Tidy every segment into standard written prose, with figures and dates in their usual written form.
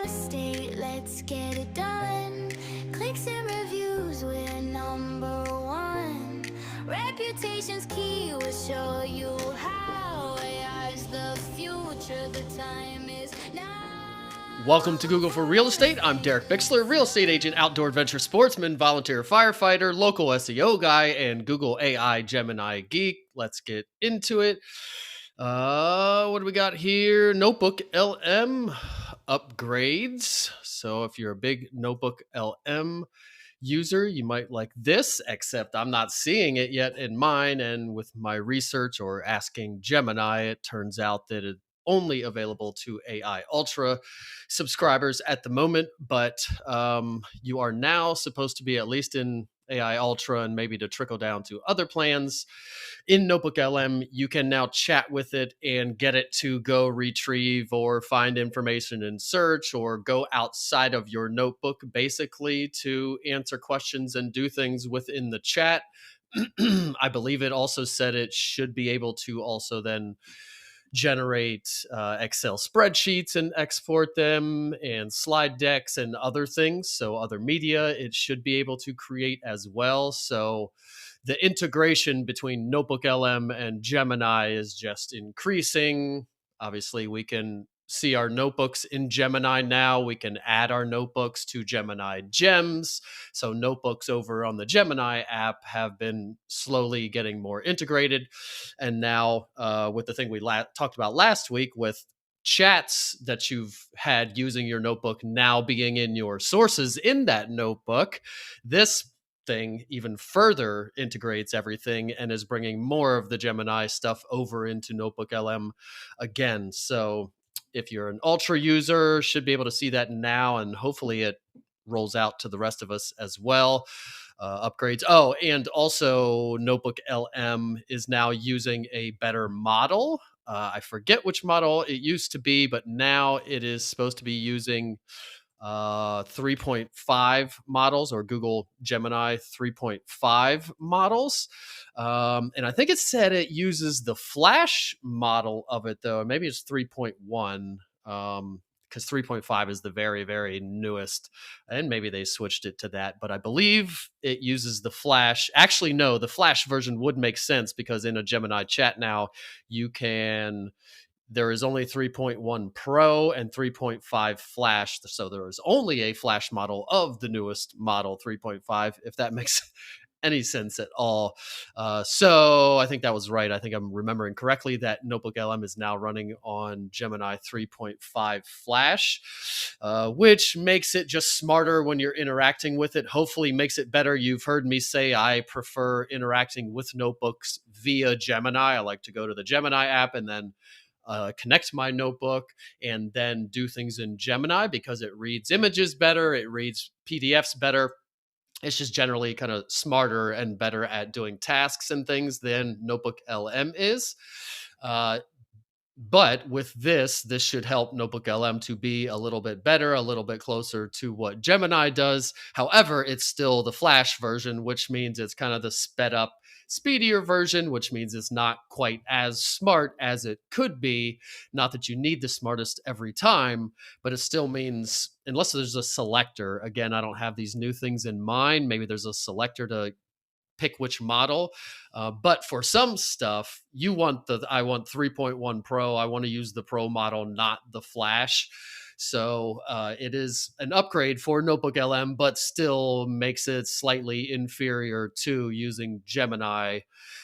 estate, let's get it done. Clicks and reviews, we're number one. Reputation's key, we'll show you how. AI's the future, the time is now. Welcome to Google for Real Estate. I'm Derek Bixler, real estate agent, outdoor adventure sportsman, volunteer firefighter, local SEO guy, and Google AI Gemini geek. Let's get into it. What do we got here? Notebook LM upgrades. So if you're a big Notebook LM user, you might like this, except I'm not seeing it yet in mine. And with my research or asking Gemini, it turns out that it's only available to AI Ultra subscribers at the moment, but you are now supposed to be at least in AI Ultra and maybe to trickle down to other plans. In Notebook LM, you can now chat with it and get it to go retrieve or find information in search or go outside of your notebook basically to answer questions and do things within the chat. I believe it also said it should be able to also then generate Excel spreadsheets and export them, and slide decks and other things. So other media it should be able to create as well. So the integration between Notebook LM and Gemini is just increasing. Obviously, we can see our notebooks in Gemini now. We can add our notebooks to Gemini Gems. So notebooks over on the Gemini app have been slowly getting more integrated. And now with the thing we talked about last week with chats that you've had using your notebook now being in your sources in that notebook, this thing even further integrates everything and is bringing more of the Gemini stuff over into Notebook LM again. So if you're an Ultra user, should be able to see that now, and hopefully it rolls out to the rest of us as well. Upgrades. Oh, and also Notebook LM is now using a better model. I forget which model it used to be, but now it is supposed to be using 3.5 models, or Google Gemini 3.5 models. And I think it said it uses the Flash model of it, though. Maybe it's 3.1. Because 3.5 is the very, very newest, and maybe they switched it to that. But I believe it uses the Flash. Actually, no, the Flash version would make sense because in a Gemini chat now, there is only 3.1 Pro and 3.5 Flash. So there is only a Flash model of the newest model 3.5, if that makes any sense at all. So I think that was right. I think I'm remembering correctly that Notebook LM is now running on Gemini 3.5 Flash, which makes it just smarter when you're interacting with it. Hopefully makes it better. You've heard me say I prefer interacting with notebooks via Gemini. I like to go to the Gemini app and then connect my notebook and then do things in Gemini because it reads images better, it reads PDFs better. It's just generally kind of smarter and better at doing tasks and things than Notebook LM is. But with this should help Notebook LM to be a little bit better, a little bit closer to what Gemini does. However, it's still the Flash version, which means it's kind of the sped up, speedier version, which means it's not quite as smart as it could be. Not that you need the smartest every time, but it still means, unless there's a selector, again, I don't have these new things in mind. Maybe there's a selector to pick which model. But for some stuff, I want 3.1 Pro. I want to use the Pro model, not the Flash. So it is an upgrade for Notebook LM, but still makes it slightly inferior to using Gemini.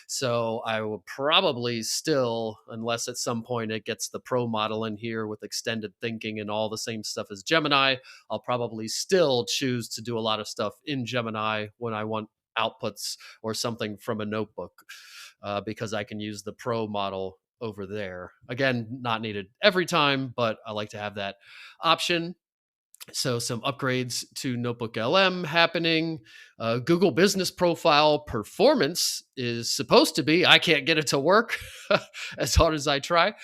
So I will probably still, unless at some point it gets the Pro model in here with extended thinking and all the same stuff as Gemini, I'll probably still choose to do a lot of stuff in Gemini when I want outputs or something from a notebook, because I can use the Pro model over there. Again, not needed every time, but I like to have that option. So some upgrades to Notebook LM happening. Google Business Profile performance is supposed to be, I can't get it to work as hard as I try,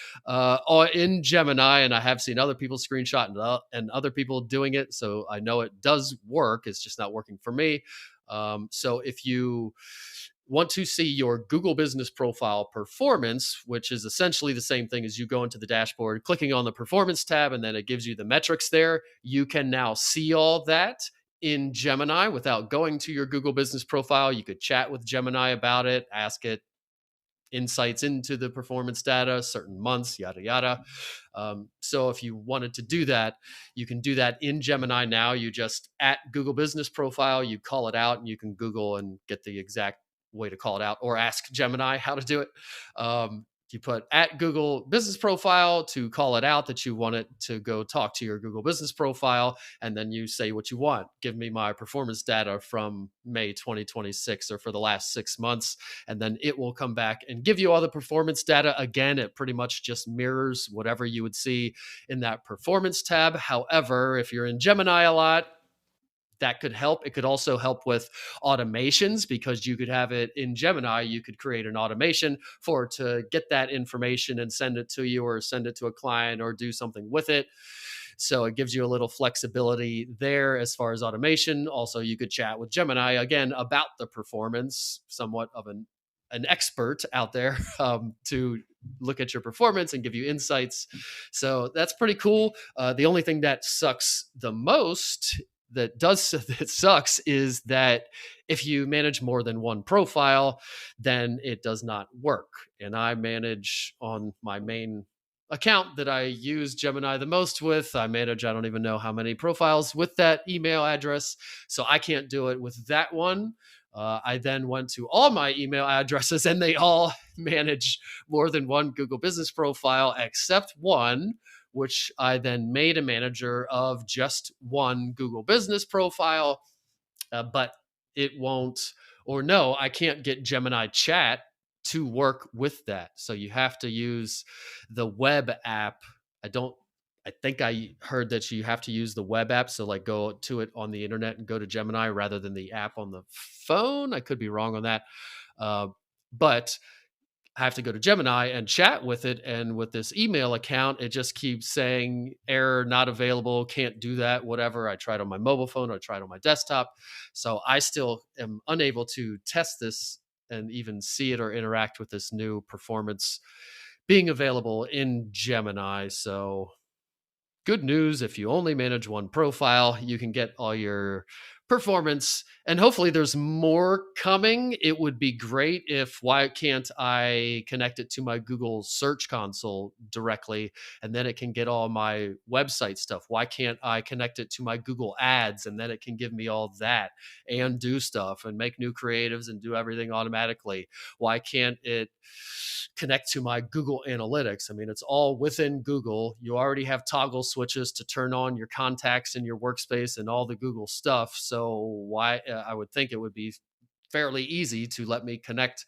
in Gemini. And I have seen other people screenshot and other people doing it. So I know it does work. It's just not working for me. So if you want to see your Google Business Profile performance, which is essentially the same thing as you go into the dashboard, clicking on the performance tab, and then it gives you the metrics there. You can now see all that in Gemini without going to your Google Business Profile. You could chat with Gemini about it, ask it insights into the performance data, certain months, yada, yada. So if you wanted to do that, you can do that in Gemini now. You just at Google Business Profile, you call it out, and you can Google and get the exact way to call it out, or ask Gemini how to do it. You put at Google Business Profile to call it out that you want it to go talk to your Google Business Profile, and then you say what you want. Give me my performance data from May 2026 or for the last 6 months, and then it will come back and give you all the performance data. Again, it pretty much just mirrors whatever you would see in that performance tab. However, if you're in Gemini a lot, that could help. It could also help with automations, because you could have it in Gemini. You could create an automation for to get that information and send it to you, or send it to a client, or do something with it. So it gives you a little flexibility there as far as automation. Also, you could chat with Gemini again about the performance, somewhat of an expert out there to look at your performance and give you insights. So that's pretty cool. The only thing that sucks the most, that sucks, is that if you manage more than one profile, then it does not work. And I manage on my main account that I use Gemini the most with. I manage, I don't even know how many profiles with that email address. So I can't do it with that one. I then went to all my email addresses, and they all manage more than one Google Business Profile, except one, which I then made a manager of just one Google Business Profile. But it won't, or no, I can't get Gemini Chat to work with that. So you have to use the web app. I think I heard that you have to use the web app. So like go to it on the internet and go to Gemini rather than the app on the phone. I could be wrong on that. But I have to go to Gemini and chat with it. And with this email account, it just keeps saying error, not available, can't do that, whatever. I tried on my mobile phone, I tried on my desktop. So I still am unable to test this and even see it or interact with this new performance being available in Gemini. So good news, if you only manage one profile, you can get all your performance, and hopefully there's more coming. It would be great if, why can't I connect it to my Google Search Console directly, and then it can get all my website stuff? Why can't I connect it to my Google Ads, and then it can give me all that and do stuff and make new creatives and do everything automatically? Why can't it connect to my Google Analytics? I mean, it's all within Google. You already have toggle switches to turn on your contacts in your workspace and all the Google stuff. So why, I would think it would be fairly easy to let me connect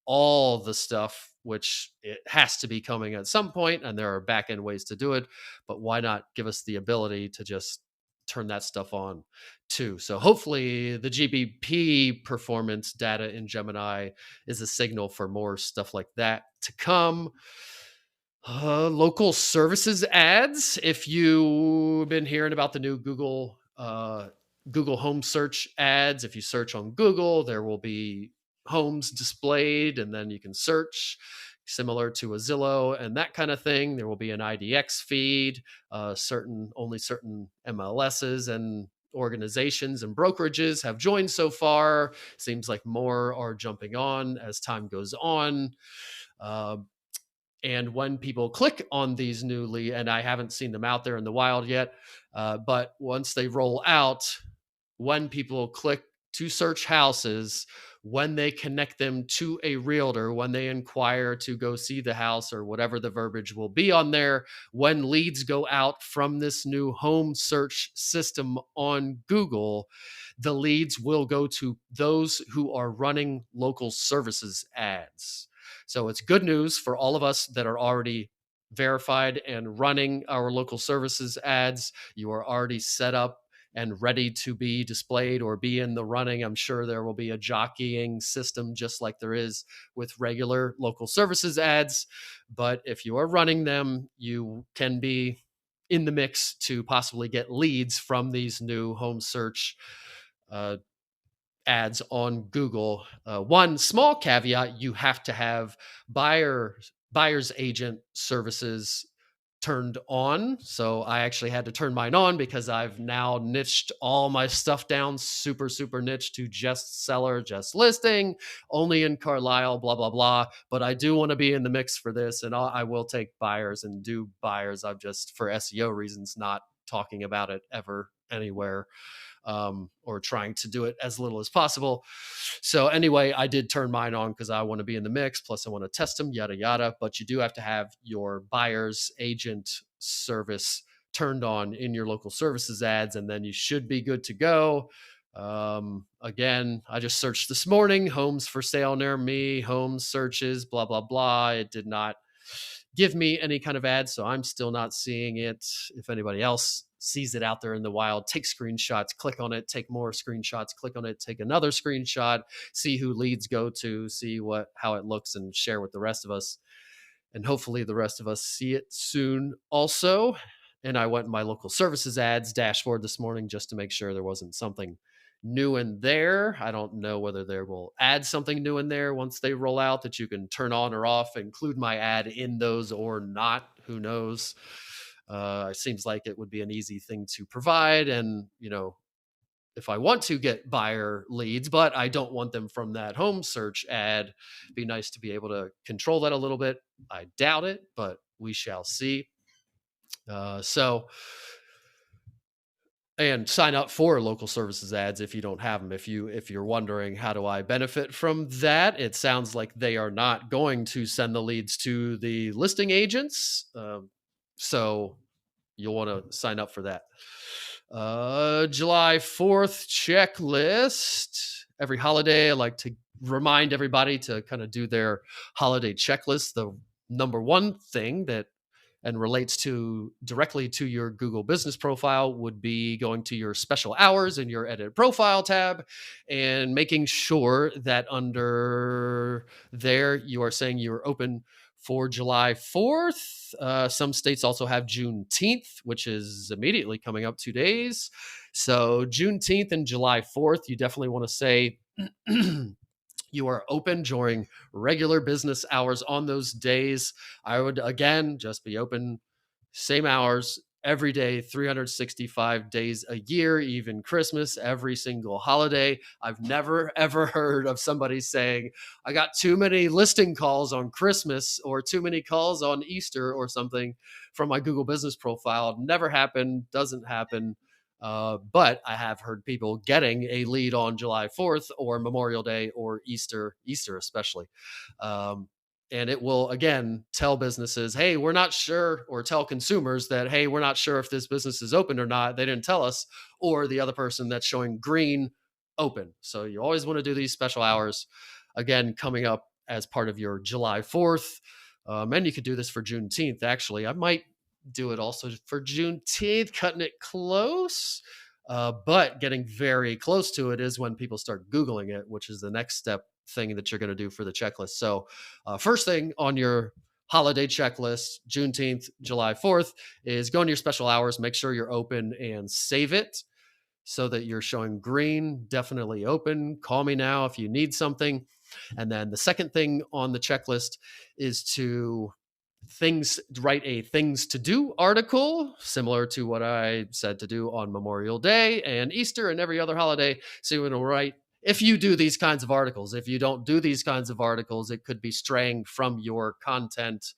all the stuff, which it has to be coming at some point, and there are back end ways to do it. But why not give us the ability to just turn that stuff on too? So hopefully the GBP performance data in Gemini is a signal for more stuff like that to come. Local services ads. If you've been hearing about the new Google Home search ads, if you search on Google, there will be homes displayed, and then you can search similar to a Zillow and that kind of thing. There will be an IDX feed. Only certain MLSs and organizations and brokerages have joined so far. Seems like more are jumping on as time goes on. And when people click on these newly, and I haven't seen them out there in the wild yet, but once they roll out, when people click to search houses, when they connect them to a realtor, when they inquire to go see the house or whatever the verbiage will be on there, when leads go out from this new home search system on Google, the leads will go to those who are running local services ads. So it's good news for all of us that are already verified and running our local services ads. You are already set up and ready to be displayed or be in the running. I'm sure there will be a jockeying system just like there is with regular local services ads. But if you are running them, you can be in the mix to possibly get leads from these new home search ads on Google. One small caveat: you have to have buyer's agent services turned on. So I actually had to turn mine on because I've now niched all my stuff down super niche to just seller, just listing, only in Carlisle, blah blah blah. But I do want to be in the mix for this, and I will take buyers and do buyers. I'm just, for SEO reasons, not talking about it ever anywhere, or trying to do it as little as possible. So anyway, I did turn mine on because I want to be in the mix. Plus, I want to test them, yada yada. But you do have to have your buyer's agent service turned on in your local services ads, and then you should be good to go. Again, I just searched this morning: homes for sale near me, home searches, blah blah blah. It did not give me any kind of ad, so I'm still not seeing it. If anybody else sees it out there in the wild, take screenshots, click on it, take more screenshots, click on it, take another screenshot, see who leads go to, see how it looks, and share with the rest of us. And hopefully the rest of us see it soon also. And I went in my local services ads dashboard this morning just to make sure there wasn't something new in there. I don't know whether they will add something new in there once they roll out that you can turn on or off, include my ad in those or not. Who knows? It seems like it would be an easy thing to provide. And, if I want to get buyer leads, but I don't want them from that home search ad, it'd be nice to be able to control that a little bit. I doubt it, but we shall see. And sign up for local services ads if you don't have them. If you're wondering, how do I benefit from that? It sounds like they are not going to send the leads to the listing agents. So you'll want to sign up for that. July 4th checklist. Every holiday, I like to remind everybody to kind of do their holiday checklist. The number one thing that and relates directly to your Google business profile would be going to your special hours in your edit profile tab and making sure that under there you are saying you're open for July 4th. Some states also have Juneteenth, which is immediately coming up 2 days. So Juneteenth and July 4th, you definitely want to say you are open during regular business hours on those days. I would, again, just be open same hours every day, 365 days a year, even Christmas, every single holiday. I've never, ever heard of somebody saying, I got too many listing calls on Christmas or too many calls on Easter or something from my Google business profile. Never happened, doesn't happen. But I have heard people getting a lead on July 4th or Memorial Day or Easter especially. And it will, again, tell businesses, hey, we're not sure, or tell consumers that, hey, we're not sure if this business is open or not. They didn't tell us. Or the other person that's showing green, open. So you always want to do these special hours, again, coming up as part of your July 4th. And you could do this for Juneteenth, actually. I might do it also for Juneteenth, cutting it close. But getting very close to it is when people start Googling it, which is the next step thing that you're going to do for the checklist. So first thing on your holiday checklist, Juneteenth, July 4th, is go into your special hours, make sure you're open and save it so that you're showing green, definitely open. Call me now if you need something. And then the second thing on the checklist is to write a things to do article, similar to what I said to do on Memorial Day and Easter and every other holiday. So you want to write, if you do these kinds of articles. If you don't do these kinds of articles, it could be straying from your content,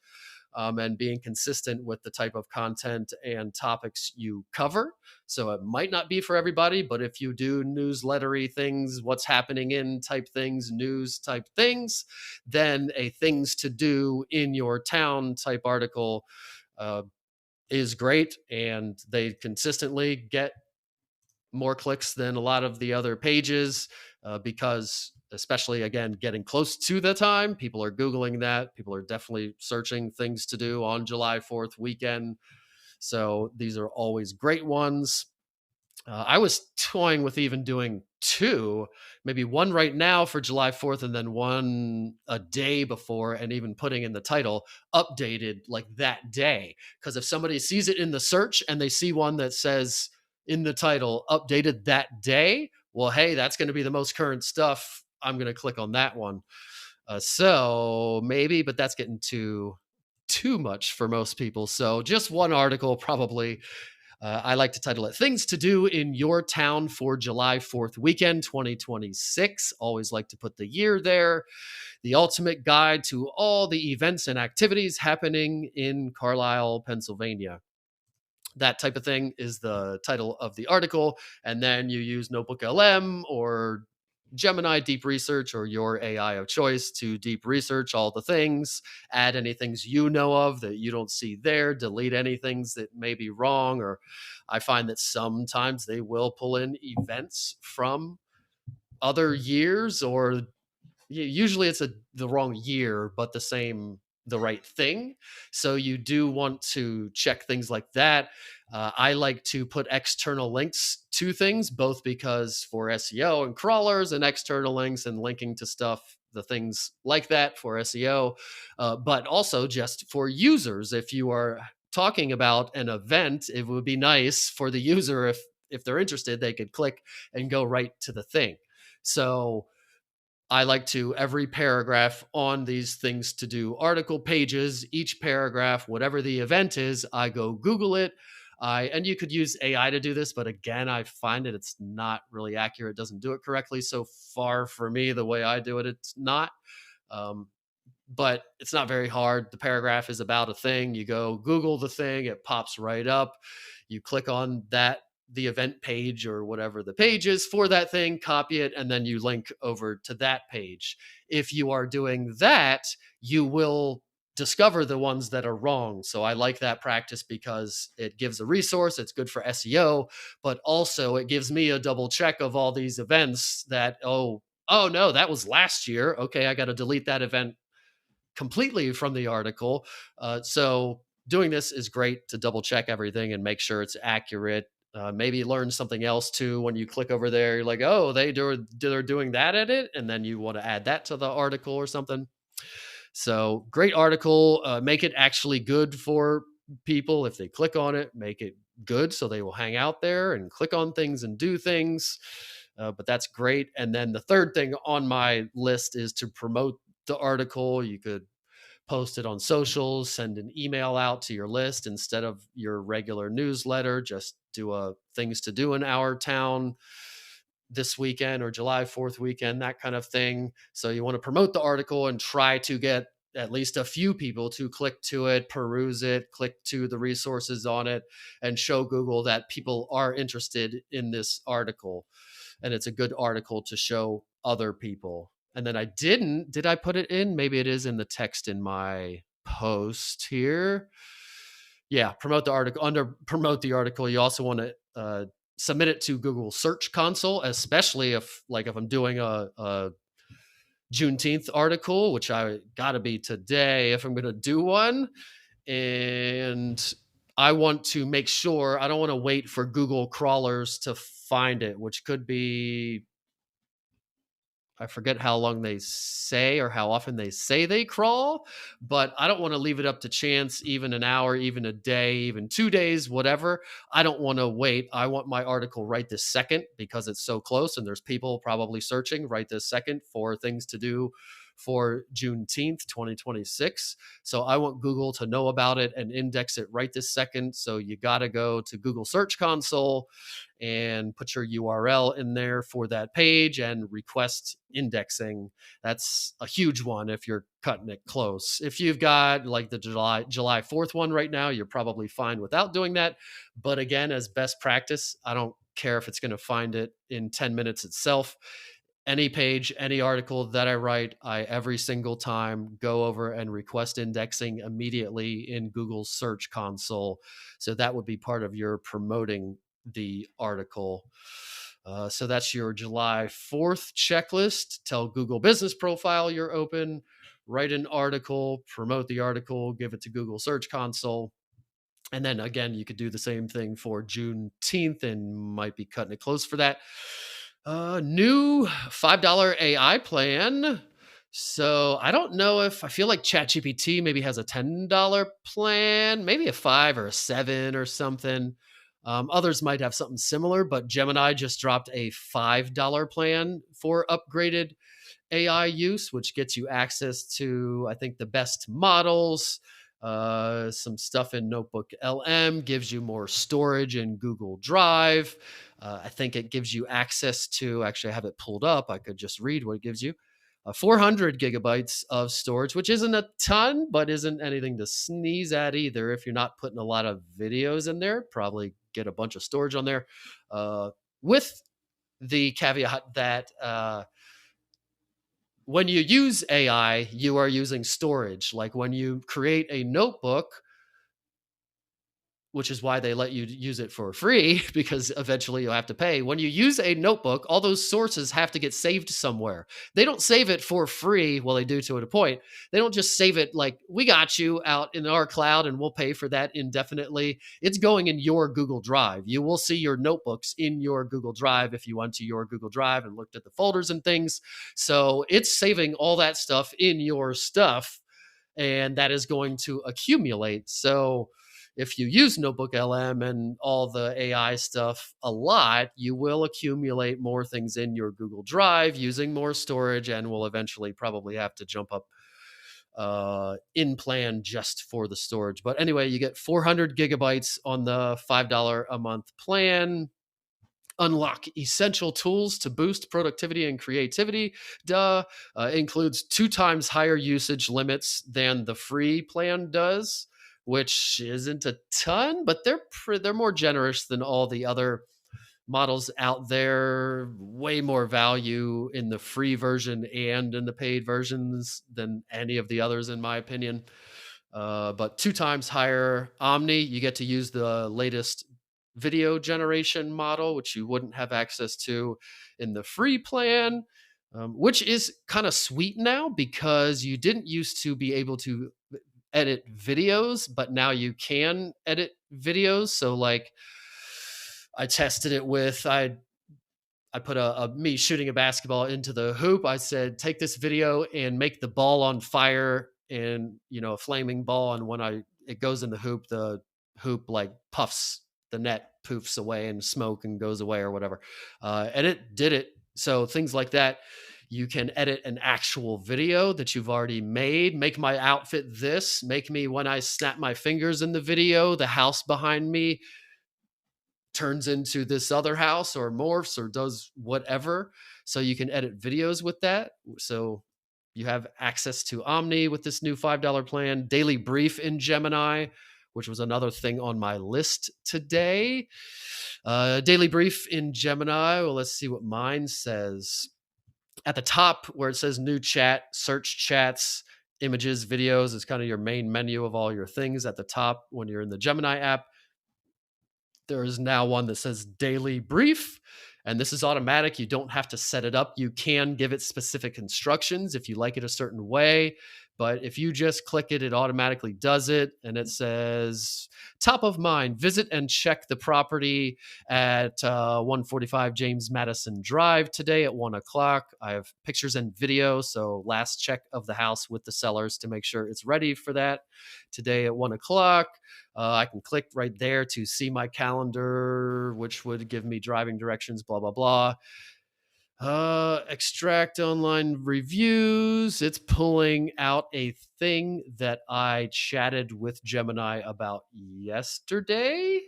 and being consistent with the type of content and topics you cover. So it might not be for everybody, but if you do newslettery things, what's happening in type things, news type things, then a things to do in your town type article is great. And they consistently get more clicks than a lot of the other pages, because especially, again, getting close to the time, people are Googling that. People are definitely searching things to do on July 4th weekend. So these are always great ones. I was toying with even doing two, maybe one right now for July 4th and then one a day before, and even putting in the title updated like that day. Because if somebody sees it in the search and they see one that says in the title updated that day, well, hey, that's going to be the most current stuff. I'm going to click on that one. So maybe, but that's getting too much for most people. So just one article probably. I like to title it Things to Do in Your Town for July 4th Weekend 2026. Always like to put the year there. The ultimate guide to all the events and activities happening in Carlisle, Pennsylvania. That type of thing is the title of the article. And then you use Notebook LM or Gemini Deep Research or your AI of choice to deep research all the things, add any things you know of that you don't see there, delete any things that may be wrong. Or I find that sometimes they will pull in events from other years, or usually it's the wrong year, but the right thing. So you do want to check things like that. I like to put external links to things, both because for SEO and crawlers, and external links and linking to stuff, the things like that for SEO, but also just for users. If you are talking about an event, it would be nice for the user, if they're interested, they could click and go right to the thing. So I like to, every paragraph on these things to do article pages, each paragraph, whatever the event is, I go Google it. And you could use AI to do this, but again, I find that it's not really accurate, doesn't do it correctly. So far for me, the way I do it, it's not. Um, but it's not very hard. The paragraph is about a thing. You go Google the thing, it pops right up. You click on the event page or whatever the page is for that thing, copy it, and then you link over to that page. If you are doing that, you will discover the ones that are wrong. So I like that practice because it gives a resource, it's good for SEO, but also it gives me a double check of all these events that, oh no, that was last year. Okay, I got to delete that event completely from the article. So doing this is great to double check everything and make sure it's accurate. Maybe learn something else too. When you click over there, you're like, oh, they're doing that edit, and then you want to add that to the article or something. So great article. Make it actually good for people. If they click on it, make it good so they will hang out there and click on things and do things. But that's great. And then the third thing on my list is to promote the article. You could post it on socials, send an email out to your list instead of your regular newsletter. Just do a things to do in our town this weekend or July 4th weekend, that kind of thing. So you want to promote the article and try to get at least a few people to click to it, peruse it, click to the resources on it, and show Google that people are interested in this article. And it's a good article to show other people. And then did I put it in? Maybe it is in the text in my post here. Yeah, promote the article. Under promote the article, you also want to submit it to Google Search Console, especially if I'm doing a Juneteenth article, which I got to be today if I'm going to do one. And I want to make sure, I don't want to wait for Google crawlers to find it, which could be, I forget how long they say or how often they say they crawl, but I don't want to leave it up to chance, even an hour, even a day, even 2 days, whatever. I don't want to wait. I want my article right this second because it's so close and there's people probably searching right this second for things to do for Juneteenth 2026. So I want Google to know about it and index it right this second. So you got to go to Google Search Console and put your URL in there for that page and request indexing. That's a huge one if you're cutting it close. If you've got like the July 4th one right now, you're probably fine without doing that. But again, as best practice, I don't care if it's going to find it in 10 minutes itself. Any page, any article that I write, I every single time go over and request indexing immediately in Google Search Console. So that would be part of your promoting the article. So that's your July 4th checklist. Tell Google Business Profile you're open, write an article, promote the article, give it to Google Search Console. And then again, you could do the same thing for Juneteenth and might be cutting it close for that. New $5 AI plan. So I don't know if I feel like ChatGPT maybe has a $10 plan, maybe a 5 or a 7 or something. Others might have something similar, but Gemini just dropped a $5 plan for upgraded AI use, which gets you access to, I think, the best models, some stuff in Notebook LM, gives you more storage in Google Drive. I think it gives you access to, actually, I have it pulled up. I could just read what it gives you. 400 gigabytes of storage, which isn't a ton, but isn't anything to sneeze at either. If you're not putting a lot of videos in there, probably get a bunch of storage on there. With the caveat that when you use AI, you are using storage. Like when you create a notebook, which is why they let you use it for free because eventually you'll have to pay. When you use a notebook, all those sources have to get saved somewhere. They don't save it for free. Well, they do to a point. They don't just save it like, we got you out in our cloud and we'll pay for that indefinitely. It's going in your Google Drive. You will see your notebooks in your Google Drive if you went to your Google Drive and looked at the folders and things. So it's saving all that stuff in your stuff, and that is going to accumulate. So if you use Notebook LM and all the AI stuff a lot, you will accumulate more things in your Google Drive using more storage, and will eventually probably have to jump up in plan just for the storage. But anyway, you get 400 gigabytes on the $5 a month plan. Unlock essential tools to boost productivity and creativity. Includes 2 times higher usage limits than the free plan does, which isn't a ton, but they're more generous than all the other models out there. Way more value in the free version and in the paid versions than any of the others, in my opinion. But 2 times higher Omni. You get to use the latest video generation model, which you wouldn't have access to in the free plan, which is kind of sweet now because you didn't used to be able to edit videos, but now you can edit videos. So, like, I tested it with, I put a me shooting a basketball into the hoop. I said, take this video and make the ball on fire, and a flaming ball. And when it goes in the hoop like puffs, the net poofs away and smoke and goes away or whatever. And it did it. So things like that. You can edit an actual video that you've already made. Make my outfit this. Make me, when I snap my fingers in the video, the house behind me turns into this other house or morphs or does whatever. So you can edit videos with that. So you have access to Omni with this new $5 plan. Daily Brief in Gemini, which was another thing on my list today. Daily Brief in Gemini. Well, let's see what mine says. At the top where it says new chat, search chats, images, videos is kind of your main menu of all your things at the top when you're in the Gemini app. There is now one that says Daily Brief, and this is automatic. You don't have to set it up. You can give it specific instructions if you like it a certain way, but if you just click it, it automatically does it. And it says, top of mind, visit and check the property at 145 James Madison Drive today at 1 o'clock. I have pictures and video, so last check of the house with the sellers to make sure it's ready for that today at 1 o'clock. I can click right there to see my calendar, which would give me driving directions, blah, blah, blah. Extract online reviews. It's pulling out a thing that I chatted with Gemini about yesterday,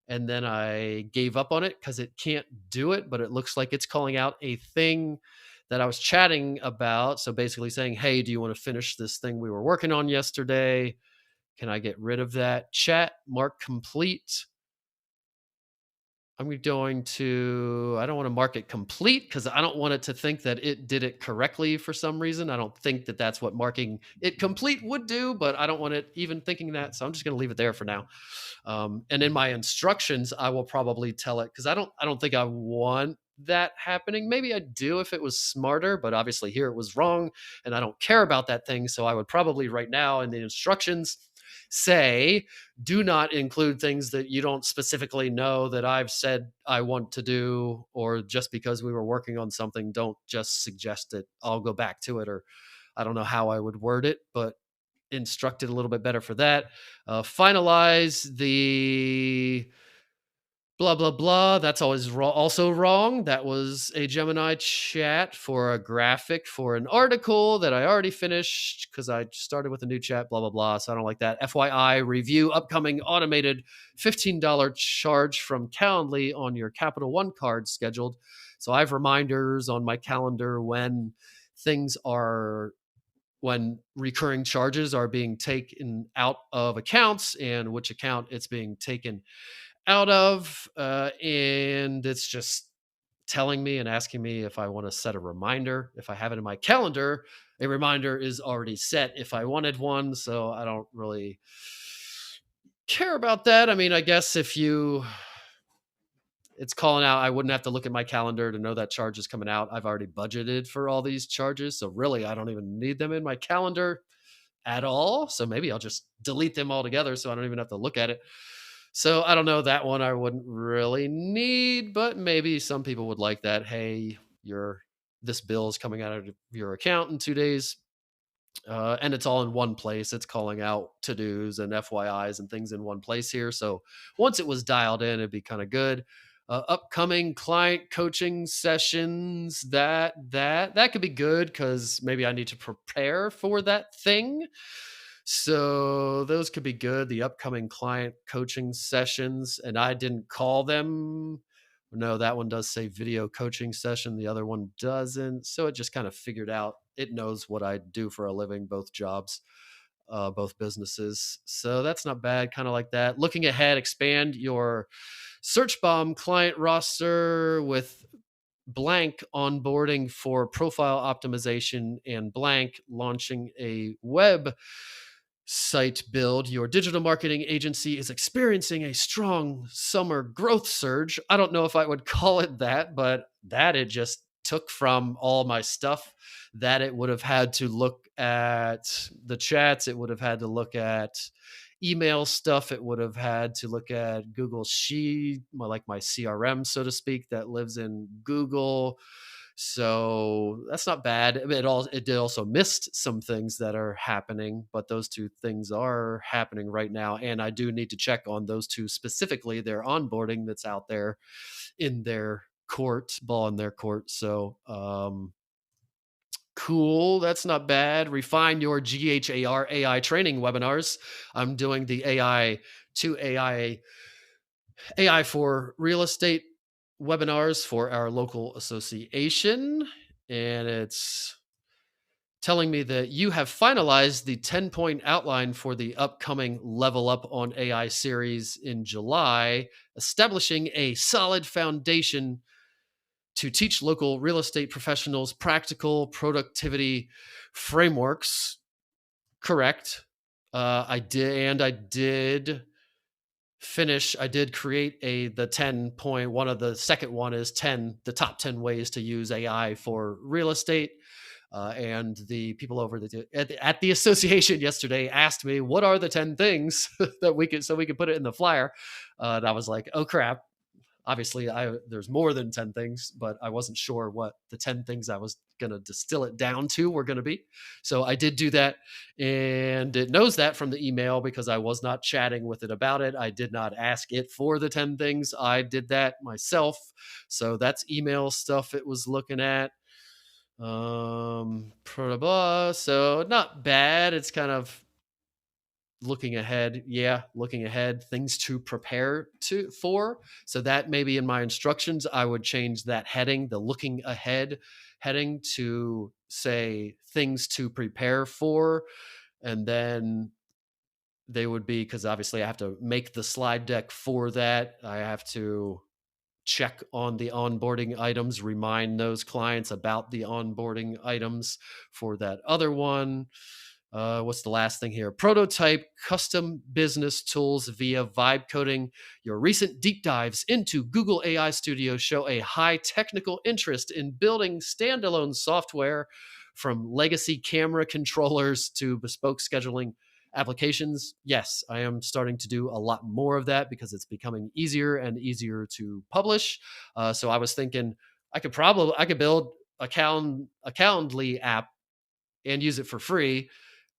and then I gave up on it because it can't do it, but it looks like it's calling out a thing that I was chatting about. So basically saying, hey, do you want to finish this thing we were working on yesterday? Can I get rid of that chat? Mark complete. I'm going to, I don't want to mark it complete because I don't want it to think that it did it correctly for some reason. I don't think that that's what marking it complete would do, but I don't want it even thinking that. So I'm just going to leave it there for now. And in my instructions, I will probably tell it, because I don't think I want that happening. Maybe I do if it was smarter, but obviously here it was wrong and I don't care about that thing. So I would probably right now in the instructions say, do not include things that you don't specifically know that I've said I want to do, or just because we were working on something, don't just suggest it. I'll go back to it, or I don't know how I would word it, but instruct it a little bit better for that. Finalize the blah blah blah. That's always also wrong. That was a Gemini chat for a graphic for an article that I already finished because I started with a new chat. Blah blah blah. So I don't like that. FYI, review upcoming automated $15 charge from Calendly on your Capital One card scheduled. So I have reminders on my calendar when things are when recurring charges are being taken out of accounts and which account it's being taken out of, and it's just telling me and asking me if I want to set a reminder. If I have it in my calendar, a reminder is already set if I wanted one. So I don't really care about that. I mean, I guess if you it's calling out, I wouldn't have to look at my calendar to know that charge is coming out. I've already budgeted for all these charges. So really, I don't even need them in my calendar at all. So maybe I'll just delete them altogether so I don't even have to look at it. So I don't know, that one I wouldn't really need, but maybe some people would like that. Hey, your this bill is coming out of your account in 2 days. And it's all in one place. It's calling out to dos and FYIs and things in one place here. So once it was dialed in, it'd be kind of good. Upcoming client coaching sessions, that could be good because maybe I need to prepare for that thing. So those could be good. The upcoming client coaching sessions, and I didn't call them. No, that one does say video coaching session. The other one doesn't. So it just kind of figured out. It knows what I do for a living, both jobs, both businesses. So that's not bad. Kind of like that. Looking ahead, expand your search bomb client roster with blank onboarding for profile optimization and blank launching a web site build. Your digital marketing agency is experiencing a strong summer growth surge. I don't know if I would call it that, but that it just took from all my stuff that it would have had to look at the chats, it would have had to look at email stuff, it would have had to look at Google Sheet, like my CRM, so to speak, that lives in Google. So that's not bad. I mean, it did also missed some things that are happening, but those two things are happening right now, and I do need to check on those two specifically. Their onboarding that's out there in their court, ball in their court. So cool. That's not bad. Refine your GHAR AI training webinars. I'm doing the AI for real estate webinars for our local association. And it's telling me that you have finalized the 10-point outline for the upcoming Level Up on AI series in July, establishing a solid foundation to teach local real estate professionals practical productivity frameworks. Correct. I did finish. I did create the 10 point. One of the second one is the top 10 ways to use AI for real estate. And the people over at the association yesterday asked me, what are the 10 things that we could put it in the flyer? And I was like, oh crap. Obviously, there's more than 10 things, but I wasn't sure what the 10 things I was going to distill it down to were going to be. So I did do that, and it knows that from the email because I was not chatting with it about it. I did not ask it for the 10 things. I did that myself. So that's email stuff it was looking at. So not bad. It's kind of looking ahead, things to prepare for. So that maybe in my instructions I would change that heading, the looking ahead heading, to say things to prepare for. And then they would be, because obviously I have to make the slide deck for that. I have to check on the onboarding items, remind those clients about the onboarding items for that other one. What's the last thing here? Prototype custom business tools via vibe coding. Your recent deep dives into Google AI Studio show a high technical interest in building standalone software, from legacy camera controllers to bespoke scheduling applications. Yes, I am starting to do a lot more of that because it's becoming easier and easier to publish. So I was thinking I could build a Calendly app and use it for free.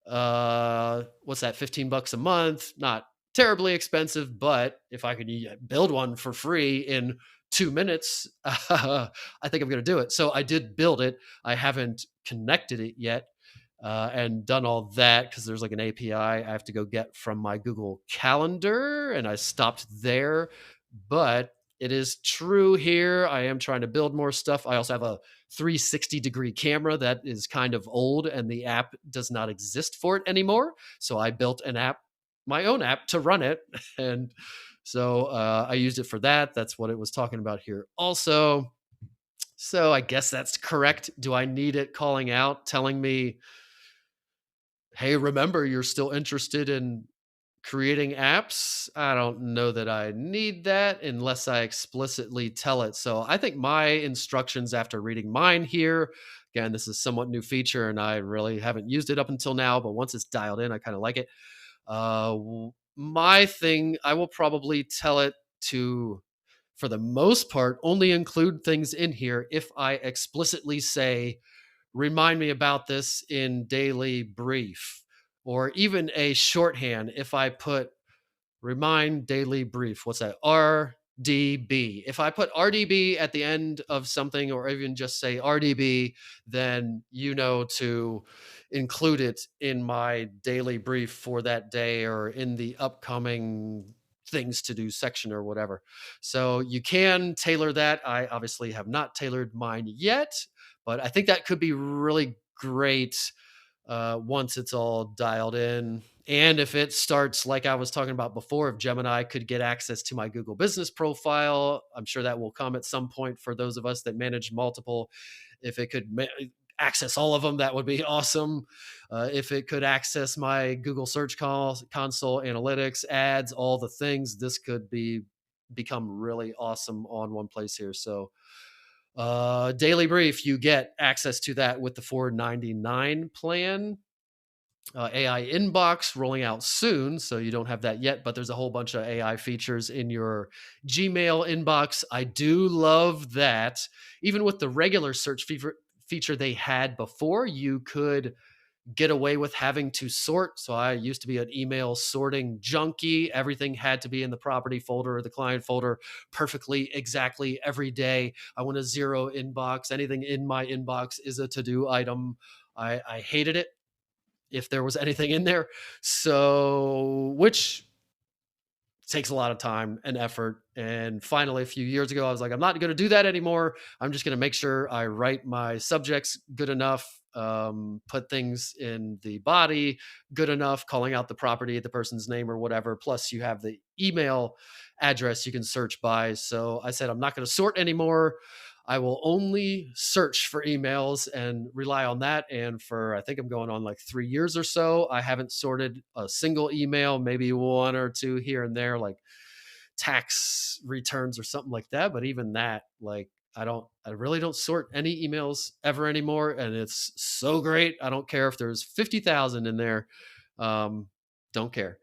What's that, $15 a month? Not terribly expensive, but if I could build one for free in 2 minutes, I think I'm going to do it. So I did build it. I haven't connected it yet and done all that because there's like an API I have to go get from my Google Calendar, and I stopped there. But it is true here. I am trying to build more stuff. I also have a 360-degree camera that is kind of old, and the app does not exist for it anymore. So I built an app, my own app, to run it, and so I used it for that. That's what it was talking about here, also. So I guess that's correct. Do I need it calling out, telling me, hey, remember you're still interested in creating apps? I don't know that I need that unless I explicitly tell it. So I think my instructions after reading mine here, again, this is somewhat new feature and I really haven't used it up until now, but once it's dialed in, I kind of like it. My thing, I will probably tell it to, for the most part, only include things in here if I explicitly say, remind me about this in daily brief, or even a shorthand. If I put remind daily brief, what's that? RDB. If I put RDB at the end of something, or even just say RDB, then you know to include it in my daily brief for that day or in the upcoming things to do section or whatever. So you can tailor that. I obviously have not tailored mine yet, but I think that could be really great once it's all dialed in. And if it starts, like I was talking about before, if Gemini could get access to my Google business profile, I'm sure that will come at some point for those of us that manage multiple. If it could access all of them, that would be awesome. If it could access my Google Search Console, analytics, ads, all the things, this could become really awesome on one place here. So daily brief, you get access to that with the $4.99 plan. AI inbox rolling out soon, so you don't have that yet, but there's a whole bunch of AI features in your Gmail inbox. I do love that. Even with the regular search feature they had before, you could get away with having to sort. So I used to be an email sorting junkie. Everything had to be in the property folder or the client folder perfectly, exactly every day. I want a zero inbox. Anything in my inbox is a to-do item. I hated it if there was anything in there. So, which takes a lot of time and effort. And finally, a few years ago, I was like, I'm not going to do that anymore. I'm just going to make sure I write my subjects good enough, put things in the body good enough, calling out the property, the person's name or whatever. Plus, you have the email address you can search by. So I said, I'm not going to sort anymore. I will only search for emails and rely on that. And for, I think I'm going on like 3 years or so, I haven't sorted a single email, maybe one or two here and there, like tax returns or something like that. But even that, like, I really don't sort any emails ever anymore. And it's so great. I don't care if there's 50,000 in there. Don't care.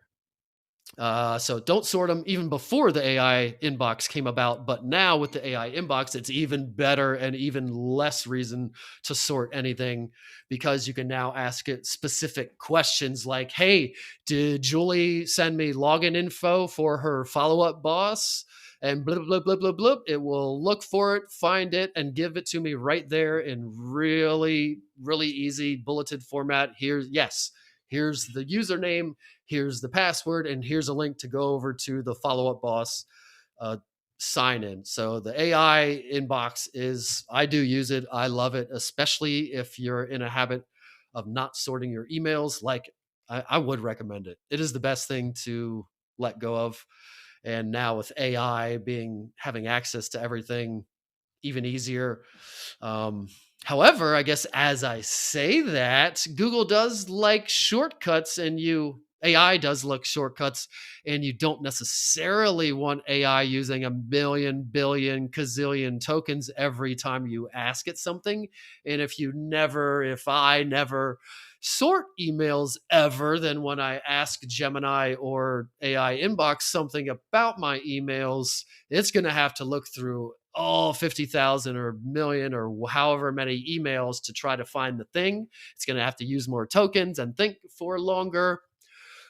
So don't sort them even before the AI inbox came about. But now with the AI inbox, it's even better and even less reason to sort anything because you can now ask it specific questions like, hey, did Julie send me login info for her follow-up boss? And blah, blah, blah, blah, blah. It will look for it, find it, and give it to me right there in really, really easy bulleted format. Here's the username, here's the password, and here's a link to go over to the follow-up boss sign in. So the AI inbox I do use it. I love it, especially if you're in a habit of not sorting your emails. Like I would recommend it. It is the best thing to let go of. And now with AI having access to everything even easier. However, I guess as I say that, Google does like shortcuts and AI does look shortcuts, and you don't necessarily want AI using a million, billion, gazillion tokens every time you ask it something. And if I never sort emails ever, then when I ask Gemini or AI inbox something about my emails, it's going to have to look through all 50,000 or million or however many emails to try to find the thing. It's going to have to use more tokens and think for longer.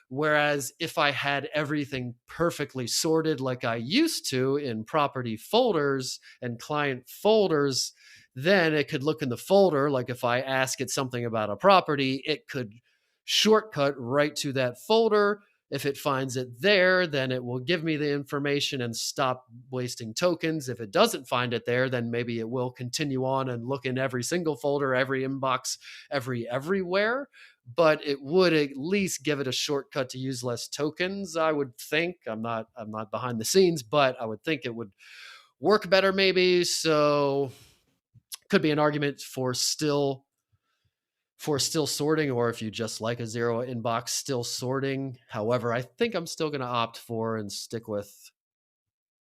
Whereas if I had everything perfectly sorted like I used to in property folders and client folders, then it could look in the folder. Like if I ask it something about a property, it could shortcut right to that folder. If it finds it there, then it will give me the information and stop wasting tokens. If it doesn't find it there, then maybe it will continue on and look in every single folder, every inbox, everywhere. But it would at least give it a shortcut to use less tokens, I would think. I'm not behind the scenes, but I would think it would work better maybe. So could be an argument for still sorting, or if you just like a zero inbox, still sorting. However, I think I'm still going to opt for and stick with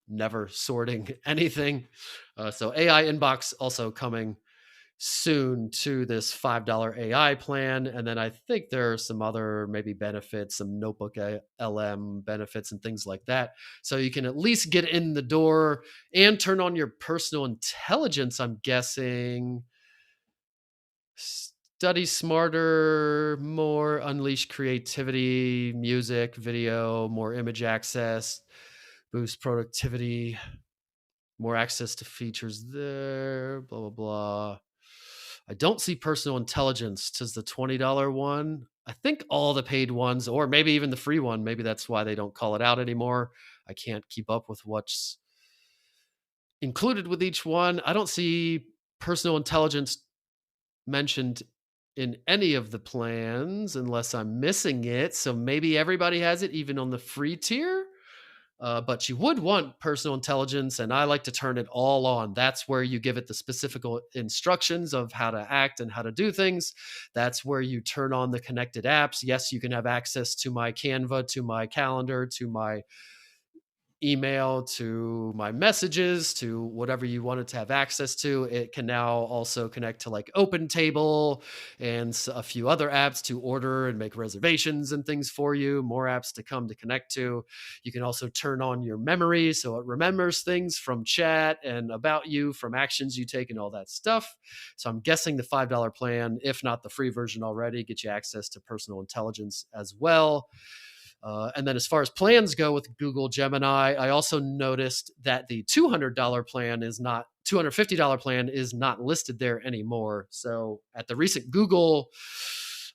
never sorting anything. So AI inbox also coming soon to this $5 AI plan. And then I think there are some other maybe benefits, some notebook LM benefits and things like that. So you can at least get in the door and turn on your personal intelligence, I'm guessing. Study smarter, more unleash creativity, music, video, more image access, boost productivity, more access to features there, blah, blah, blah. I don't see personal intelligence. Tis the $20 one. I think all the paid ones, or maybe even the free one, maybe that's why they don't call it out anymore. I can't keep up with what's included with each one. I don't see personal intelligence mentioned in any of the plans unless I'm missing it. So maybe everybody has it, even on the free tier. But you would want personal intelligence, and I like to turn it all on. That's where you give it the specific instructions of how to act and how to do things. That's where you turn on the connected apps. Yes, you can have access to my Canva, to my calendar, to my email, to my messages, to whatever you wanted to have access to. It can now also connect to like OpenTable and a few other apps to order and make reservations and things for you. More apps to come to connect to. You can also turn on your memory so it remembers things from chat and about you, from actions you take and all that stuff. So I'm guessing the $5 plan, if not the free version already, gets you access to personal intelligence as well. And then as far as plans go with Google Gemini, I also noticed that the $250 plan is not listed there anymore. So at the recent Google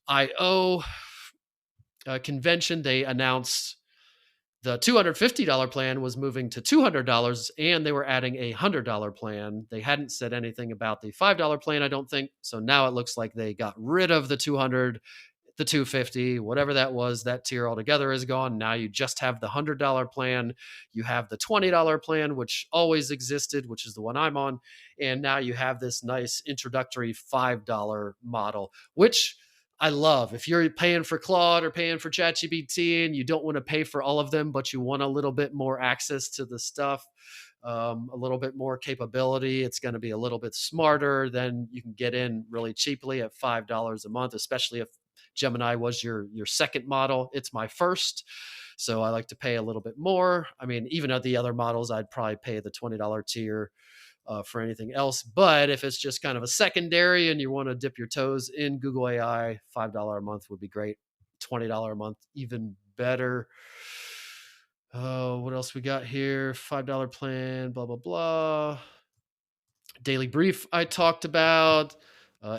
I/O convention, they announced the $250 plan was moving to $200, and they were adding a $100 plan. They hadn't said anything about the $5 plan, I don't think. So now it looks like they got rid of the 200, the 250, whatever that was, that tier altogether is gone. Now you just have the $100 plan. You have the $20 plan, which always existed, which is the one I'm on. And now you have this nice introductory $5 model, which I love. If you're paying for Claude or paying for ChatGPT and you don't want to pay for all of them, but you want a little bit more access to the stuff, a little bit more capability, it's going to be a little bit smarter, then you can get in really cheaply at $5 a month, especially if Gemini was your second model. It's my first. So I like to pay a little bit more. I mean, even at the other models, I'd probably pay the $20 tier for anything else. But if it's just kind of a secondary and you want to dip your toes in Google AI, $5 a month would be great. $20 a month, even better. What else we got here? $5 plan, blah, blah, blah. Daily brief I talked about.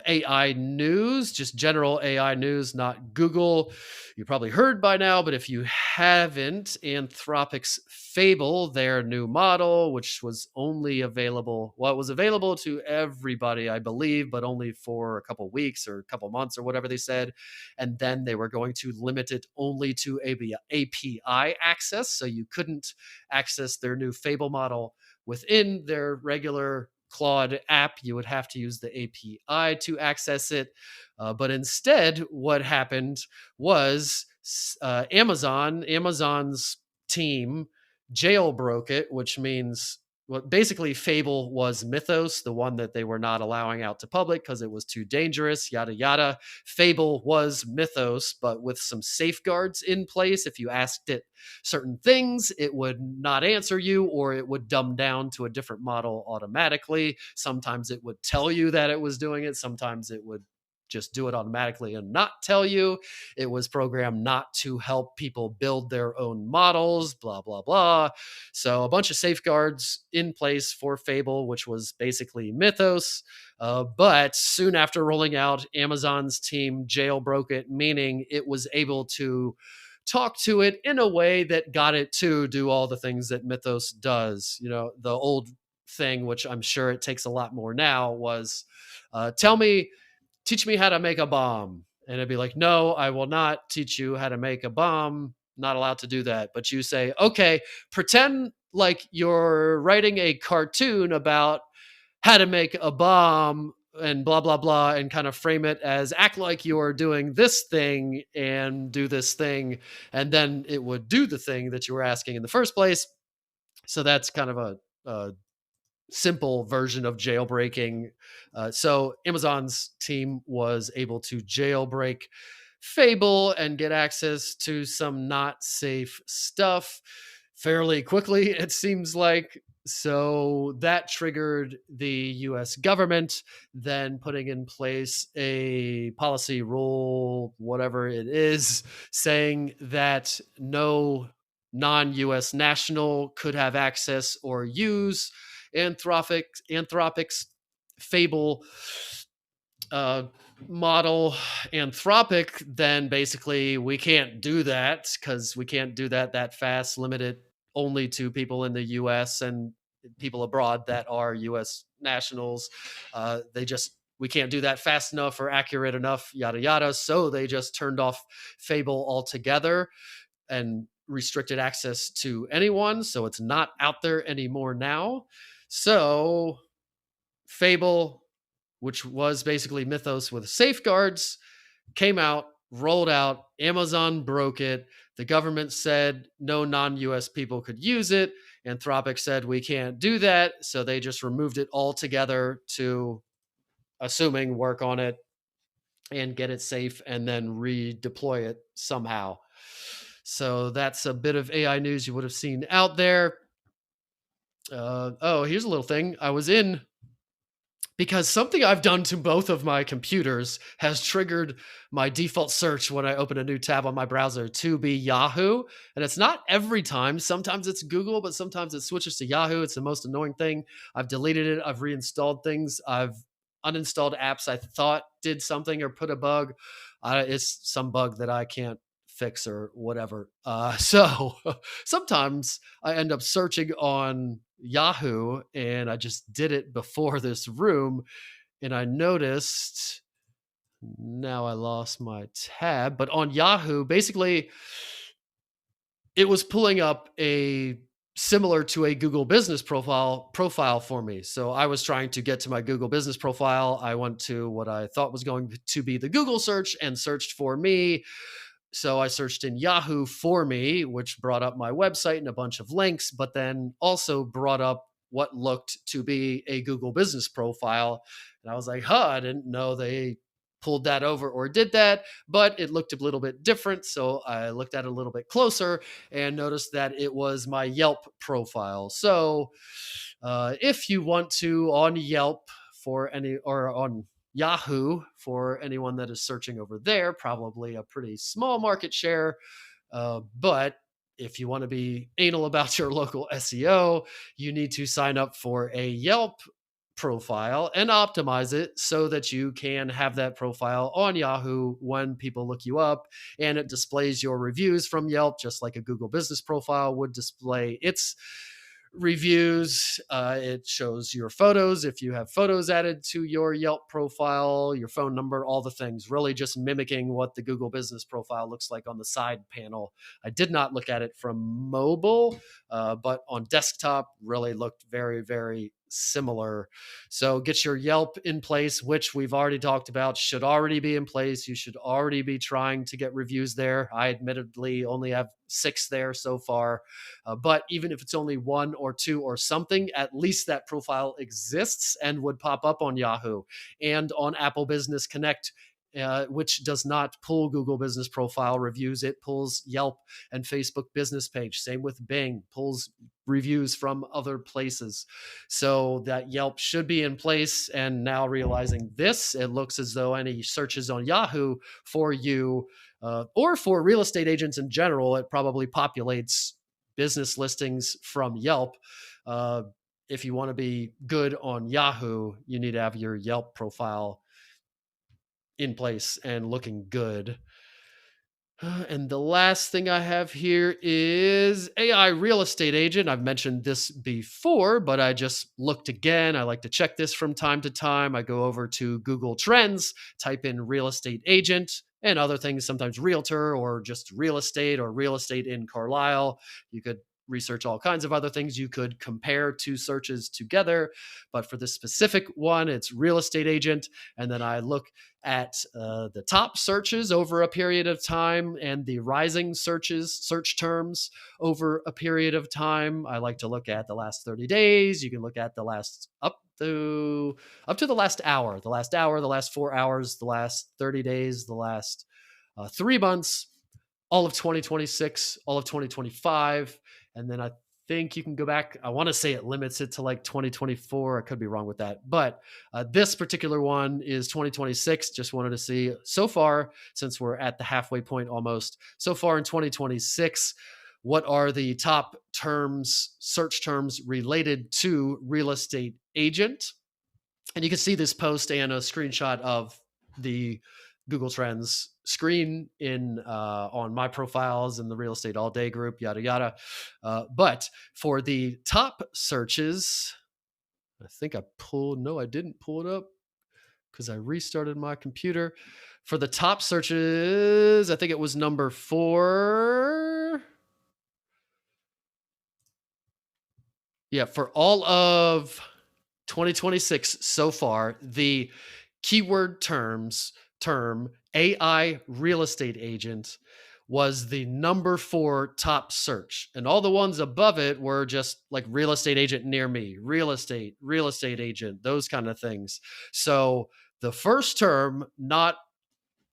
AI news, just general AI news, not Google. You probably heard by now, but if you haven't, Anthropic's Fable, their new model, which was only available, well, it was available to everybody, I believe, but only for a couple weeks or a couple months or whatever they said. And then they were going to limit it only to API access. So you couldn't access their new Fable model within their regular Claude app. You would have to use the API to access it. But instead, what happened was Amazon's team jailbroke it, which means basically Fable was Mythos, the one that they were not allowing out to public because it was too dangerous, yada, yada. Fable was Mythos, but with some safeguards in place. If you asked it certain things, it would not answer you, or it would dumb down to a different model automatically. Sometimes it would tell you that it was doing it. Sometimes it would just do it automatically and not tell you. It was programmed not to help people build their own models, blah, blah, blah. So a bunch of safeguards in place for Fable, which was basically Mythos. But soon after rolling out, Amazon's team jailbroke it, meaning it was able to talk to it in a way that got it to do all the things that Mythos does. You know, the old thing, which I'm sure it takes a lot more now, was teach me how to make a bomb. And it'd be like, no, I will not teach you how to make a bomb. Not allowed to do that. But you say, okay, pretend like you're writing a cartoon about how to make a bomb and blah, blah, blah, and kind of frame it as act like you're doing this thing and do this thing. And then it would do the thing that you were asking in the first place. So that's kind of a simple version of jailbreaking. So Amazon's team was able to jailbreak Fable and get access to some not safe stuff fairly quickly, it seems like. So that triggered the US government then putting in place a policy rule, whatever it is, saying that no non-US national could have access or use Anthropic's Fable model. Anthropic then basically, we can't do that because we can't do that fast, limited only to people in the US and people abroad that are US nationals. We can't do that fast enough or accurate enough, yada yada. So they just turned off Fable altogether and restricted access to anyone. So it's not out there anymore now. So Fable, which was basically Mythos with safeguards, came out, rolled out. Amazon broke it. The government said no non-US people could use it. Anthropic said we can't do that. So they just removed it altogether to, assuming, work on it and get it safe and then redeploy it somehow. So that's a bit of AI news you would have seen out there. Here's a little thing. I was in because something I've done to both of my computers has triggered my default search when I open a new tab on my browser to be Yahoo. And it's not every time. Sometimes it's Google, but sometimes it switches to Yahoo. It's the most annoying thing. I've deleted it. I've reinstalled things. I've uninstalled apps I thought did something or put a bug. It's some bug that I can't fix or whatever. So sometimes I end up searching on Yahoo, and I just did it before this room, and I noticed, now I lost my tab, but on Yahoo, basically it was pulling up a similar to a Google business profile for me. So I was trying to get to my Google business profile. I went to what I thought was going to be the Google search and searched for me. So I searched in Yahoo for me, which brought up my website and a bunch of links, but then also brought up what looked to be a Google business profile. And I was like, I didn't know they pulled that over or did that, but it looked a little bit different. So I looked at it a little bit closer and noticed that it was my Yelp profile. So if you want to, on Yelp for any, or on Yahoo, for anyone that is searching over there, probably a pretty small market share. But if you want to be anal about your local SEO, you need to sign up for a Yelp profile and optimize it so that you can have that profile on Yahoo when people look you up, and it displays your reviews from Yelp just like a Google business profile would display its reviews. It shows your photos if you have photos added to your Yelp profile, your phone number, all the things, really just mimicking what the Google business profile looks like on the side panel. I did not look at it from mobile, but on desktop really looked very, very similar. So get your Yelp in place, which we've already talked about, should already be in place. You should already be trying to get reviews there. I admittedly only have 6 there so far. But even if it's only 1 or 2 or something, at least that profile exists and would pop up on Yahoo and on Apple Business Connect which does not pull Google Business Profile reviews. It pulls Yelp and Facebook business page. Same with Bing, pulls reviews from other places. So that Yelp should be in place. And now realizing this, it looks as though any searches on Yahoo for you or for real estate agents in general, it probably populates business listings from Yelp. If you want to be good on Yahoo, you need to have your Yelp profile in place and looking good. And the last thing I have here is AI real estate agent. I've mentioned this before, but I just looked again. I like to check this from time to time. I go over to Google Trends, type in real estate agent and other things, sometimes realtor or just real estate or real estate in Carlisle. You could research all kinds of other things. You could compare two searches together. But for this specific one, it's real estate agent. And then I look at the top searches over a period of time and the rising search terms over a period of time. I like to look at the last 30 days. You can look at the last up to the last hour, the last 4 hours, the last 30 days, the last 3 months, all of 2026, all of 2025. And then I think you can go back. I want to say it limits it to like 2024. I could be wrong with that. But this particular one is 2026. Just wanted to see so far, since we're at the halfway point almost, so far in 2026, what are the top search terms related to real estate agent? And you can see this post and a screenshot of the Google Trends screen in on my profiles in the Real Estate All Day group, yada yada. But for the top searches, I think I didn't pull it up because I restarted my computer. For the top searches, I think it was number 4. Yeah, for all of 2026 so far, the keyword term AI real estate agent was the number 4 top search. And all the ones above it were just like real estate agent near me, real estate agent, those kind of things. So the first term, not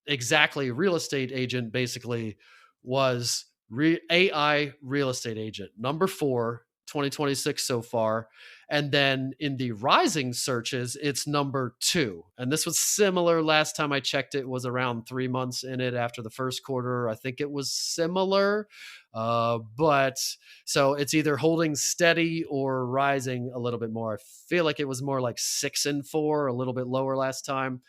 exactly real estate agent, basically was AI real estate agent, number 4, 2026 so far. And then in the rising searches, it's number 2. And this was similar. Last time I checked, it was around 3 months in it after the first quarter. I think it was similar. But so it's either holding steady or rising a little bit more. I feel like it was more like 6 and 4, a little bit lower last time.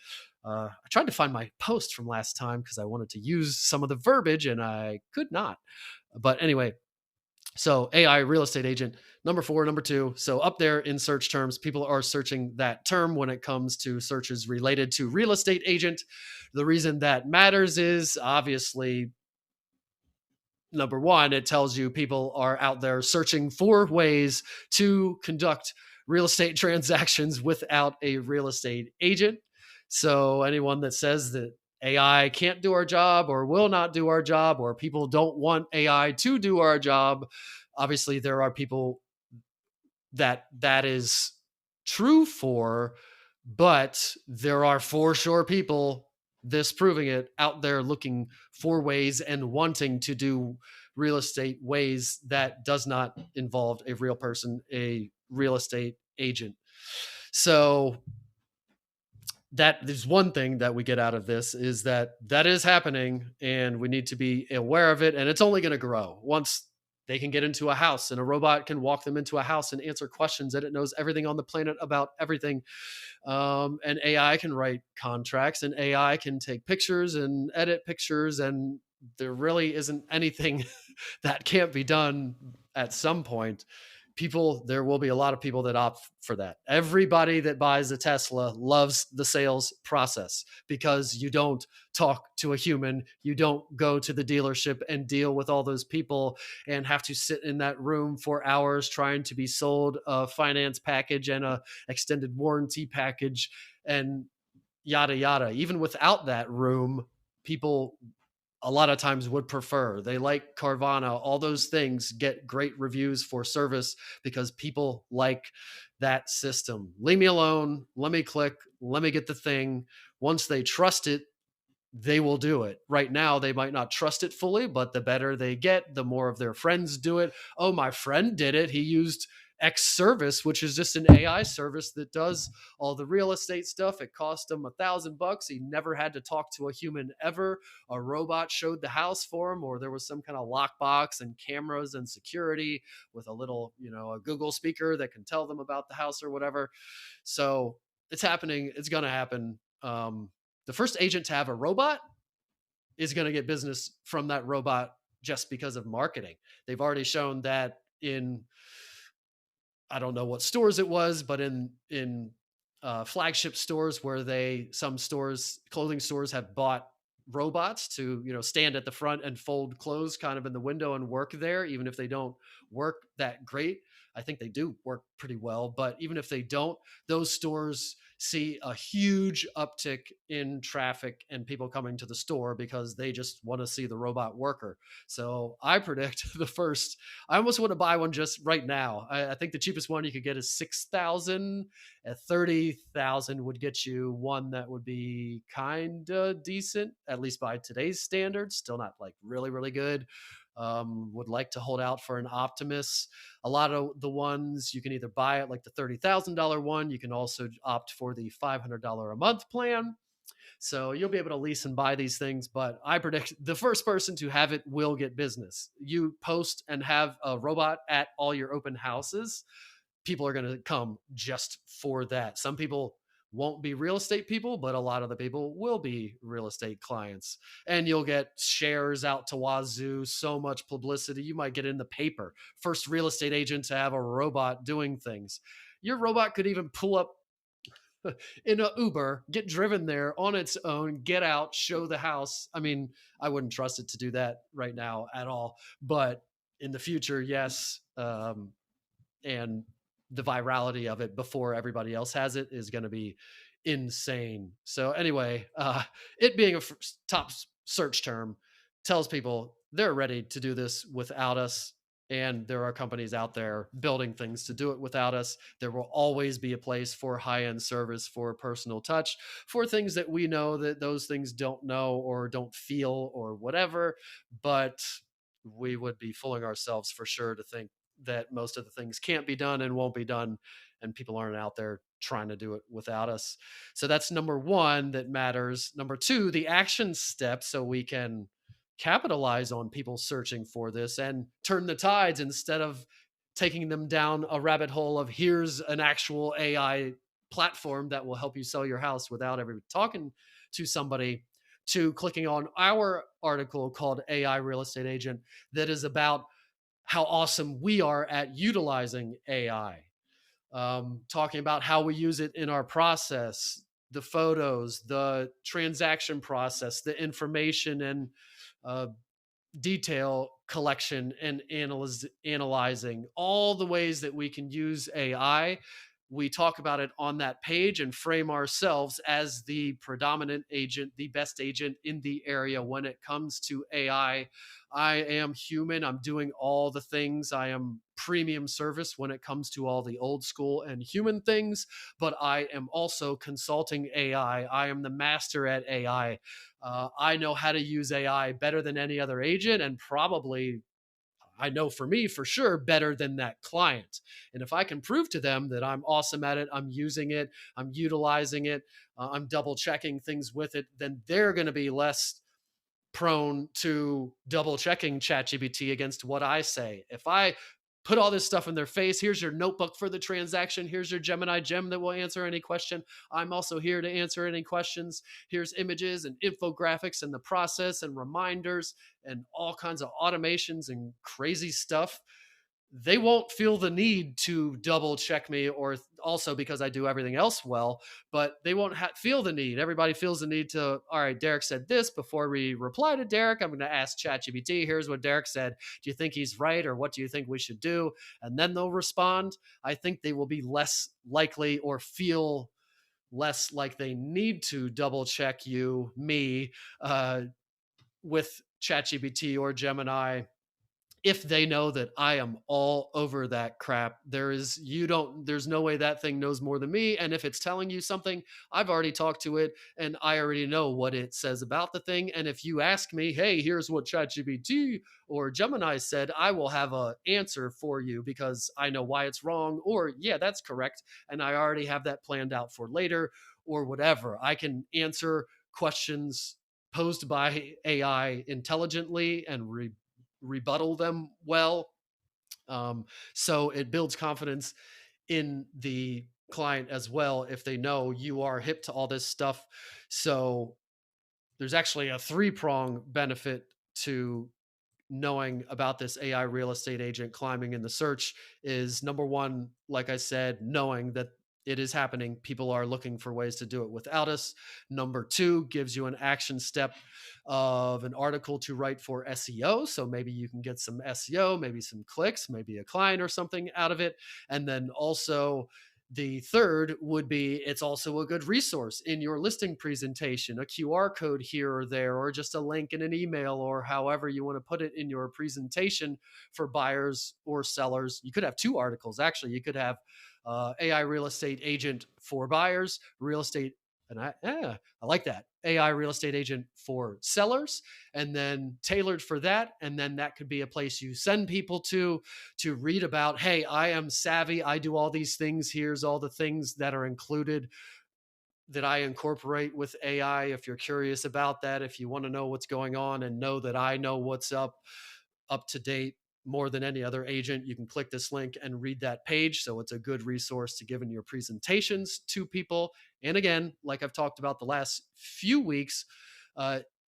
I tried to find my post from last time because I wanted to use some of the verbiage and I could not. But anyway, so AI real estate agent, number 4, number 2. So up there in search terms, people are searching that term when it comes to searches related to real estate agent. The reason that matters is obviously, number 1, it tells you people are out there searching for ways to conduct real estate transactions without a real estate agent. So anyone that says that AI can't do our job or will not do our job, or people don't want AI to do our job, obviously there are people that is true for, but there are for sure people, this proving it, out there looking for ways and wanting to do real estate ways that does not involve a real person, a real estate agent. So that is one thing that we get out of this, is that is happening and we need to be aware of it. And it's only going to grow once they can get into a house and a robot can walk them into a house and answer questions, and it knows everything on the planet about everything. And AI can write contracts, and AI can take pictures and edit pictures. And there really isn't anything that can't be done at some point. There will be a lot of people that opt for that. Everybody that buys a Tesla loves the sales process because you don't talk to a human. You don't go to the dealership and deal with all those people and have to sit in that room for hours trying to be sold a finance package and a extended warranty package and yada, yada. Even without that room, people a lot of times would prefer. They like Carvana, all those things get great reviews for service because people like that system. Leave me alone. Let me click. Let me get the thing. Once they trust it, they will do it. Right now, they might not trust it fully, but the better they get, the more of their friends do it. Oh, my friend did it. He used X service, which is just an AI service that does all the real estate stuff. It cost him $1,000. He never had to talk to a human ever. A robot showed the house for him, or there was some kind of lockbox and cameras and security with a little, a Google speaker that can tell them about the house or whatever. So it's happening. It's going to happen. The first agent to have a robot is going to get business from that robot just because of marketing. They've already shown that in, I don't know what stores it was, but in flagship stores where some stores, clothing stores, have bought robots to stand at the front and fold clothes kind of in the window and work there, even if they don't work that great. I think they do work pretty well, but even if they don't, those stores see a huge uptick in traffic and people coming to the store because they just want to see the robot worker. So I predict I almost want to buy one just right now. I think the cheapest one you could get is 6,000. At 30,000 would get you one that would be kind of decent, at least by today's standards. Still not like really, really good. Would like to hold out for an Optimus. A lot of the ones you can either buy it like the $30,000 one. You can also opt for the $500 a month plan. So you'll be able to lease and buy these things. But I predict the first person to have it will get business. You post and have a robot at all your open houses, people are going to come just for that. Some people won't be real estate people, but a lot of the people will be real estate clients. And you'll get shares out to wazoo, so much publicity. You might get in the paper. First real estate agent to have a robot doing things. Your robot could even pull up in a Uber, get driven there on its own, get out, show the house. I mean, I wouldn't trust it to do that right now at all, but in the future, yes. And the virality of it before everybody else has it is going to be insane. So anyway, it being a top search term tells people they're ready to do this without us. And there are companies out there building things to do it without us. There will always be a place for high-end service, for personal touch, for things that we know that those things don't know or don't feel or whatever. But we would be fooling ourselves for sure to think that most of the things can't be done and won't be done, and people aren't out there trying to do it without us. So that's number one that matters. Number two, the action steps, so we can capitalize on people searching for this and turn the tides instead of taking them down a rabbit hole of here's an actual AI platform that will help you sell your house without ever talking to somebody, to clicking on our article called AI Real Estate Agent that is about how awesome we are at utilizing AI, talking about how we use it in our process, the photos, the transaction process, the information and uh, detail collection and analyzing all the ways that we can use AI. We talk about it on that page and frame ourselves as the predominant agent, the best agent in the area when it comes to AI. I am human. I'm doing all the things. I am premium service when it comes to all the old school and human things, but I am also consulting AI. I am the master at AI. I know how to use AI better than any other agent, and probably, I know for me for sure, better than that client. And if I can prove to them that I'm awesome at it, I'm using it, I'm utilizing it, I'm double checking things with it, then they're going to be less prone to double checking ChatGPT against what I say. If I put all this stuff in their face, here's your notebook for the transaction, here's your Gemini gem that will answer any question. I'm also here to answer any questions. Here's images and infographics and the process and reminders and all kinds of automations and crazy stuff. They won't feel the need to double check me, or also because I do everything else well, but they won't feel the need. Everybody feels the need to, all right, Derek said this. Before we reply to Derek, I'm going to ask ChatGPT, here's what Derek said. Do you think he's right, or what do you think we should do? And then they'll respond. I think they will be less likely or feel less like they need to double check me with ChatGPT or Gemini if they know that I am all over that crap, there's no way that thing knows more than me. And if it's telling you something, I've already talked to it and I already know what it says about the thing. And if you ask me, hey, here's what ChatGPT or Gemini said, I will have an answer for you because I know why it's wrong, or yeah, that's correct. And I already have that planned out for later, or whatever. I can answer questions posed by AI intelligently and rebuttal them well. So it builds confidence in the client as well if they know you are hip to all this stuff. So there's actually a three-prong benefit to knowing about this AI real estate agent climbing in the search. Is number one, like I said, knowing that it is happening. People are looking for ways to do it without us. Number two, gives you an action step of an article to write for SEO. So maybe you can get some SEO, maybe some clicks, maybe a client or something out of it. And then also, the third would be it's also a good resource in your listing presentation, a QR code here or there, or just a link in an email, or however you want to put it in your presentation for buyers or sellers. You could have two articles, actually. You could have AI real estate agent for buyers, real estate, and I like that. AI real estate agent for sellers, and then tailored for that. And then that could be a place you send people to read about, hey, I am savvy. I do all these things. Here's all the things that are included that I incorporate with AI. If you're curious about that, if you want to know what's going on and know that I know what's up to date more than any other agent, you can click this link and read that page. So it's a good resource to give in your presentations to people. And again, like I've talked about the last few weeks,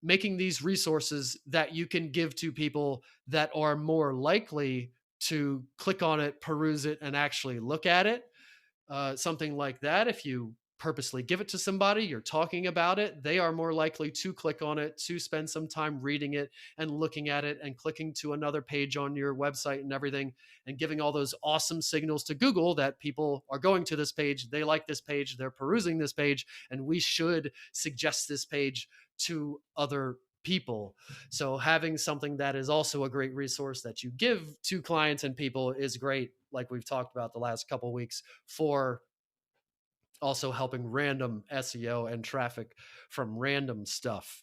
making these resources that you can give to people that are more likely to click on it, peruse it, and actually look at it. Something like that, if you purposely give it to somebody, you're talking about it, they are more likely to click on it, to spend some time reading it and looking at it and clicking to another page on your website and everything, and giving all those awesome signals to Google that people are going to this page, they like this page, they're perusing this page, and we should suggest this page to other people. So having something that is also a great resource that you give to clients and people is great, like we've talked about the last couple of weeks, for also helping random SEO and traffic from random stuff.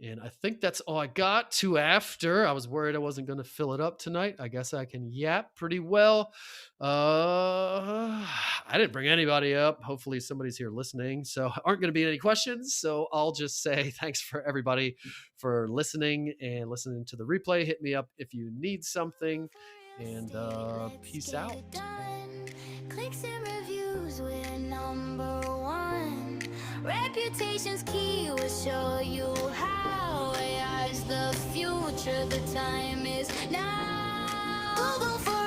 And I think that's all I got to after. I was worried I wasn't going to fill it up tonight. I guess I can yap pretty well. I didn't bring anybody up. Hopefully somebody's here listening. So aren't going to be any questions. So I'll just say thanks for everybody for listening and listening to the replay. Hit me up if you need something. And peace out. Clicks and reviews, we're number one. Reputation's key, we'll show you how. AI's the future, the time is now. Google for